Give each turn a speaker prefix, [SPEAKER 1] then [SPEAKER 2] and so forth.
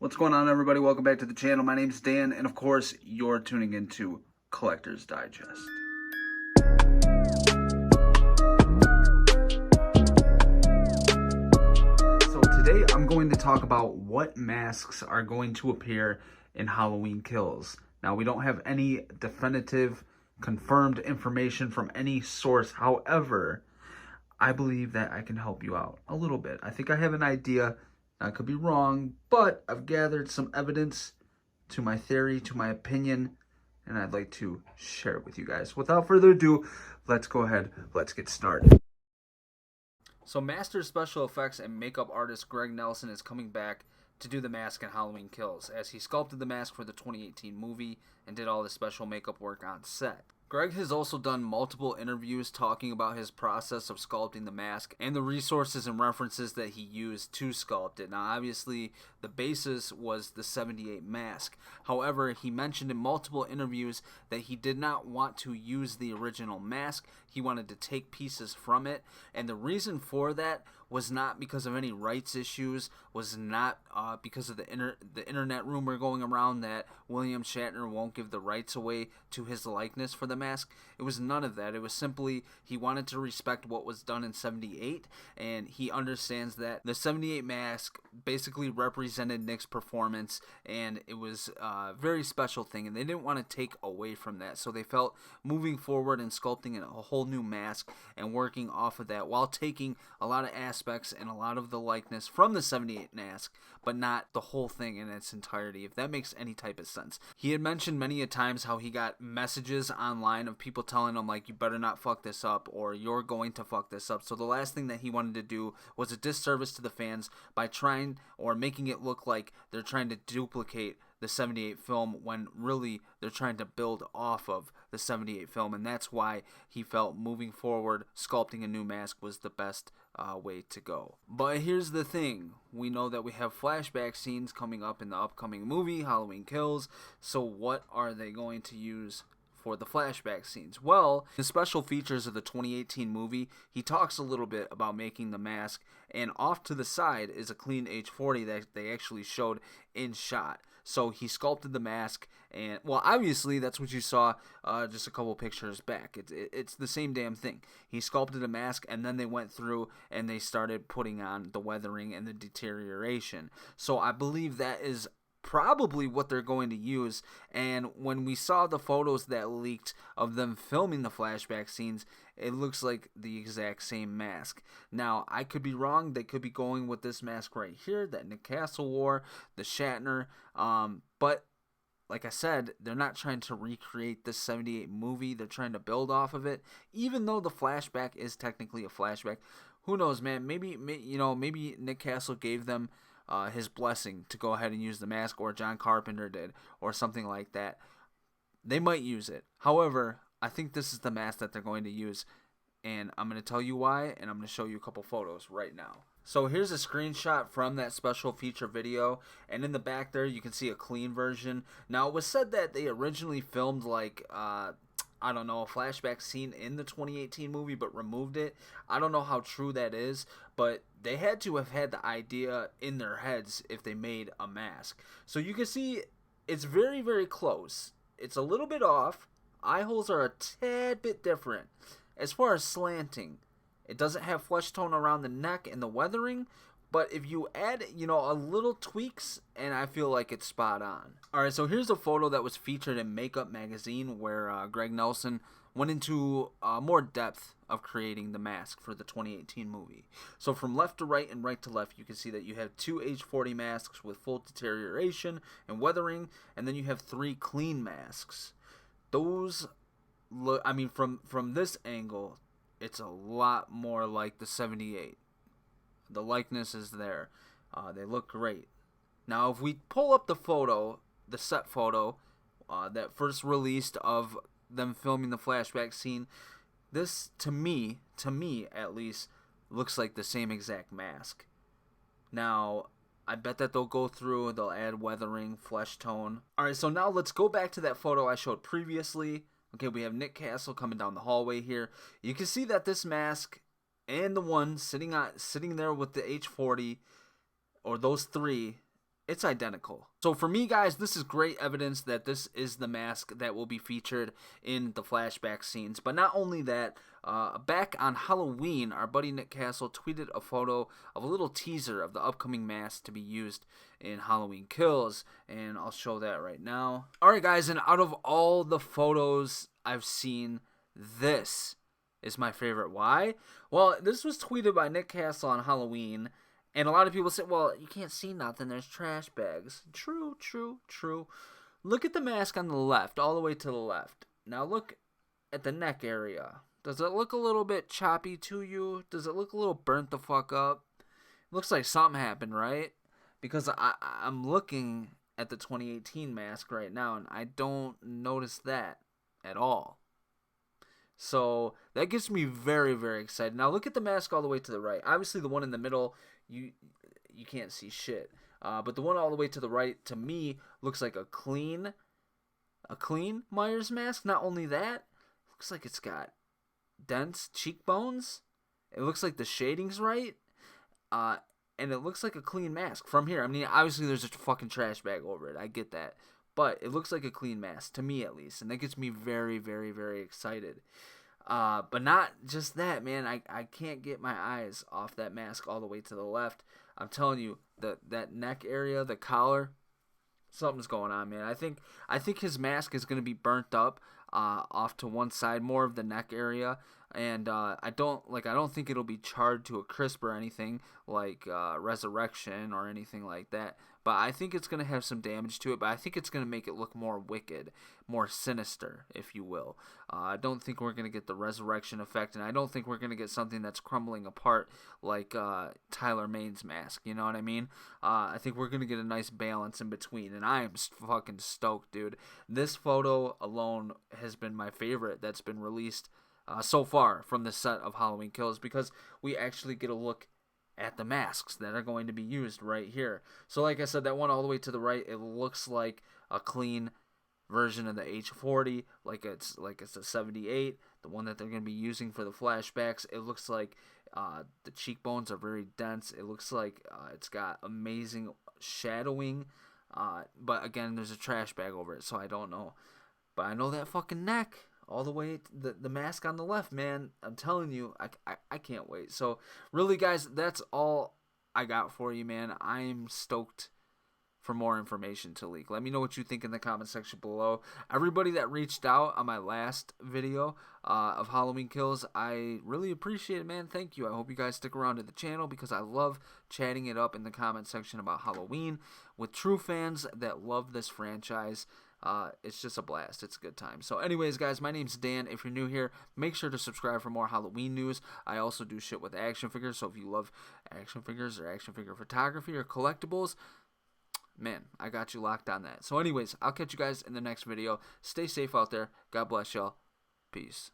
[SPEAKER 1] What's going on, everybody? Welcome back to the channel. My name's Dan, and of course, you're tuning into Collector's Digest. So today, I'm going to talk about what masks are going to appear in Halloween Kills. Now, we don't have any definitive, confirmed information from any source. However, I believe that I can help you out a little bit. I think I have an idea. I could be wrong, but I've gathered some evidence to my theory, to my opinion, and I'd like to share it with you guys. Without further ado, let's go ahead, let's get started. So Master Special Effects and makeup artist Greg Nelson is coming back to do the mask in Halloween Kills, as he sculpted the mask for the 2018 movie and did all the special makeup work on set. Greg has also done multiple interviews talking about his process of sculpting the mask and the resources and references that he used to sculpt it. Now, obviously, the basis was the 78 mask. However, he mentioned in multiple interviews that he did not want to use the original mask. He wanted to take pieces from it, and the reason for that was not because of any rights issues, was not because of the internet rumor going around that William Shatner won't give the rights away to his likeness for the mask. It was none of that. It was simply he wanted to respect what was done in 78, and he understands that the 78 mask basically represented Nick's performance, and it was a very special thing, and they didn't want to take away from that. So they felt moving forward and sculpting a whole new mask and working off of that while taking a lot of aspects and a lot of the likeness from the 78 mask, but not the whole thing in its entirety, if that makes any type of sense. He had mentioned many a times how he got messages online of people telling him, like, you better not fuck this up, or you're going to fuck this up. So the last thing that he wanted to do was a disservice to the fans by trying or making it look like they're trying to duplicate the 78 film when really they're trying to build off of the 78 film, and that's why he felt moving forward sculpting a new mask was the best way to go. But here's the thing, we know that we have flashback scenes coming up in the upcoming movie Halloween Kills, so what are they going to use for the flashback scenes? Well, the special features of the 2018 movie, he talks a little bit about making the mask, and off to the side is a clean H40 that they actually showed in shot. So he sculpted the mask, and well, obviously that's what you saw just a couple pictures back. It's the same damn thing. He sculpted a mask, and then they went through and they started putting on the weathering and the deterioration. So I believe that is probably what they're going to use. And when we saw the photos that leaked of them filming the flashback scenes, it looks like the exact same mask. Now, I could be wrong. They could be going with this mask right here that Nick Castle wore, the Shatner, but like I said, they're not trying to recreate this 78 movie. They're trying to build off of it, even though the flashback is technically a flashback. Who knows, man? Maybe Nick Castle gave them his blessing to go ahead and use the mask, or John Carpenter did, or something like that. They might use it. However, I think this is the mask that they're going to use, and I'm going to tell you why, and I'm going to show you a couple photos right now. So here's a screenshot from that special feature video, and in the back there you can see a clean version. Now, it was said that they originally filmed like I don't know, a flashback scene in the 2018 movie but removed it. I don't know how true that is, but they had to have had the idea in their heads if they made a mask. So you can see it's very, very close. It's a little bit off. Eye holes are a tad bit different. As far as slanting, it doesn't have flesh tone around the neck and the weathering, but if you add, a little tweaks, and I feel like it's spot on. Alright, so here's a photo that was featured in Makeup Magazine where Greg Nelson went into more depth of creating the mask for the 2018 movie. So from left to right and right to left, you can see that you have two H40 masks with full deterioration and weathering, and then you have three clean masks. Those look, I mean, from this angle, it's a lot more like the 78. The likeness is there. They look great. Now, if we pull up the photo, the set photo that first released of them filming the flashback scene, this, to me at least, looks like the same exact mask. Now, I bet that they'll go through, they'll add weathering, flesh tone. Alright, so now let's go back to that photo I showed previously. Okay, we have Nick Castle coming down the hallway here. You can see that this mask and the one sitting there with the H40, or those three, it's identical. So for me, guys, this is great evidence that this is the mask that will be featured in the flashback scenes. But not only that, back on Halloween, our buddy Nick Castle tweeted a photo of a little teaser of the upcoming mask to be used in Halloween Kills, and I'll show that right now. Alright guys, and out of all the photos I've seen, this is my favorite. Why? Well, this was tweeted by Nick Castle on Halloween, and a lot of people say, well, you can't see nothing, there's trash bags. True, true, true. Look at the mask on the left, all the way to the left. Now look at the neck area. Does it look a little bit choppy to you? Does it look a little burnt the fuck up? Looks like something happened, right? Because I'm looking at the 2018 mask right now, and I don't notice that at all. So that gets me very, very excited. Now look at the mask all the way to the right. Obviously the one in the middle, you can't see shit. But the one all the way to the right, to me, looks like a clean Myers mask. Not only that, looks like it's got dense cheekbones. It looks like the shading's right. And it looks like a clean mask from here. I mean, obviously there's a fucking trash bag over it. I get that. But it looks like a clean mask, to me at least. And that gets me very, very, very excited. But not just that, man. I can't get my eyes off that mask all the way to the left. I'm telling you, that neck area, the collar, something's going on, man. I think his mask is going to be burnt up off to one side, more of the neck area. And I don't think it'll be charred to a crisp or anything like Resurrection or anything like that. But I think it's going to have some damage to it. But I think it's going to make it look more wicked, more sinister, if you will. I don't think we're going to get the Resurrection effect, and I don't think we're going to get something that's crumbling apart like Tyler Mane's mask. You know what I mean? I think we're going to get a nice balance in between, and I am fucking stoked, dude. This photo alone has been my favorite that's been released so far from the set of Halloween Kills, because we actually get a look at the masks that are going to be used right here. So like I said, that one all the way to the right, it looks like a clean version of the H40, like it's a 78, the one that they're going to be using for the flashbacks. It looks like the cheekbones are very dense. It looks like it's got amazing shadowing, but again, there's a trash bag over it, so I don't know. But I know that fucking neck all the way to the mask on the left, man. I'm telling you, I can't wait. So really, guys, that's all I got for you, man. I'm stoked for more information to leak. Let me know what you think in the comment section below. Everybody that reached out on my last video of Halloween Kills, I really appreciate it, man. Thank you. I hope you guys stick around to the channel, because I love chatting it up in the comment section about Halloween with true fans that love this franchise. It's just a blast. It's a good time. So anyways, guys, my name's Dan. If you're new here, make sure to subscribe for more Halloween news. I also do shit with action figures, so if you love action figures or action figure photography or collectibles, man, I got you locked on that. So anyways, I'll catch you guys in the next video. Stay safe out there. God bless y'all. Peace.